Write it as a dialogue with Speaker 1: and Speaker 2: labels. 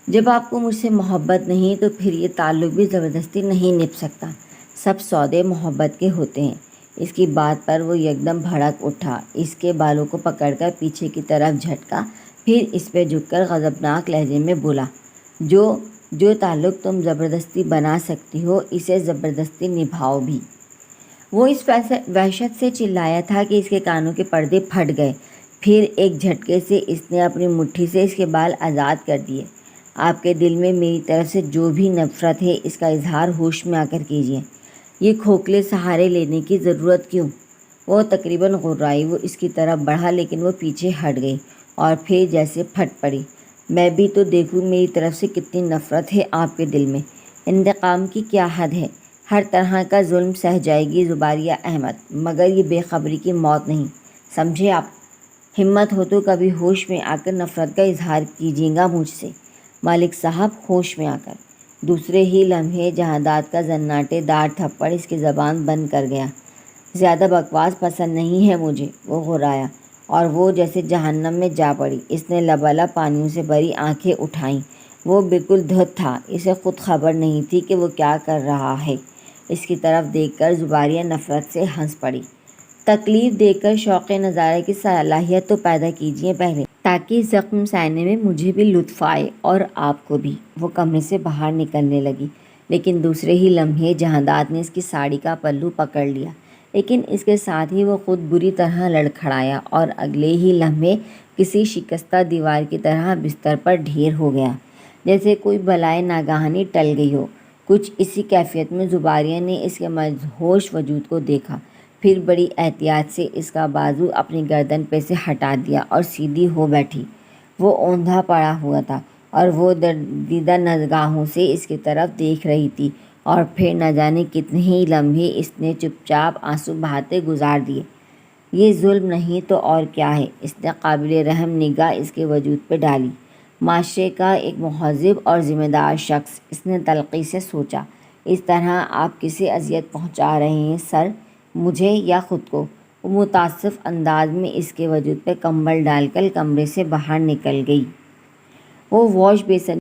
Speaker 1: جب آپ کو مجھ سے محبت نہیں تو پھر یہ تعلق بھی زبردستی نہیں نبھ سکتا۔ سب سودے محبت کے ہوتے ہیں۔ اس کی بات پر وہ یکدم بھڑک اٹھا، اس کے بالوں کو پکڑ کر پیچھے کی طرف جھٹکا، پھر اس پہ جھک کر غضبناک لہجے میں بولا، جو تعلق تم زبردستی بنا سکتی ہو اسے زبردستی نبھاؤ بھی۔ وہ اس وحشت سے چلایا تھا کہ اس کے کانوں کے پردے پھٹ گئے۔ پھر ایک جھٹکے سے اس نے اپنی مٹھی سے اس کے بال آزاد کر دیے۔ آپ کے دل میں میری طرف سے جو بھی نفرت ہے اس کا اظہار ہوش میں آ کر کیجیے۔ یہ کھوکھلے سہارے لینے کی ضرورت کیوں؟ وہ تقریباً غرائی۔ وہ اس کی طرف بڑھا لیکن وہ پیچھے ہٹ گئی اور پھر جیسے پھٹ پڑی۔ میں بھی تو دیکھوں میری طرف سے کتنی نفرت ہے آپ کے دل میں۔ انتقام کی کیا حد ہے؟ ہر طرح کا ظلم سہ جائے گی زباریہ احمد، مگر یہ بے خبری کی موت نہیں، سمجھے آپ؟ ہمت ہو تو کبھی ہوش میں آ کر نفرت کا اظہار کیجیے گا مجھ سے۔ مالک صاحب ہوش میں آ کر دوسرے ہی لمحے جہادات کا زناٹے دار تھپڑ اس کی زبان بند کر گیا۔ زیادہ بکواس پسند نہیں ہے مجھے، وہ غرایا، اور وہ جیسے جہنم میں جا پڑی۔ اس نے لبالب پانیوں سے بھری آنکھیں اٹھائیں۔ وہ بالکل دھت تھا، اسے خود خبر نہیں تھی کہ وہ کیا کر رہا ہے۔ اس کی طرف دیکھ کر زباریہ نفرت سے ہنس پڑی۔ تکلیف دے کر شوق نظارے کی صلاحیت تو پیدا کیجیے پہلے، تاکہ زخم سہنے میں مجھے بھی لطف آئے اور آپ کو بھی۔ وہ کمرے سے باہر نکلنے لگی، لیکن دوسرے ہی لمحے جہادات نے اس کی ساڑی کا پلو پکڑ لیا، لیکن اس کے ساتھ ہی وہ خود بری طرح لڑکھڑایا اور اگلے ہی لمحے کسی شکستہ دیوار کی طرح بستر پر ڈھیر ہو گیا، جیسے کوئی بلائے ناگہانی ٹل گئی ہو۔ کچھ اسی کیفیت میں زباریہ نے اس کے مدہوش وجود کو دیکھا، پھر بڑی احتیاط سے اس کا بازو اپنی گردن پہ سے ہٹا دیا اور سیدھی ہو بیٹھی۔ وہ اوندھا پڑا ہوا تھا اور وہ دردیدہ نگاہوں سے اس کی طرف دیکھ رہی تھی، اور پھر نہ جانے کتنے ہی لمحے اس نے چپ چاپ آنسو بہاتے گزار دیے۔ یہ ظلم نہیں تو اور کیا ہے؟ اس نے قابل رحم نگاہ اس کے وجود پہ ڈالی۔ معاشرے کا ایک مہذب اور ذمہ دار شخص، اس نے تلخی سے سوچا، اس طرح آپ کسے اذیت پہنچا رہے ہیں سر، مجھے یا خود کو؟ وہ متاسف انداز میں اس کے وجود پہ کمبل ڈال کر کمرے سے باہر نکل گئی۔ وہ واش بیسن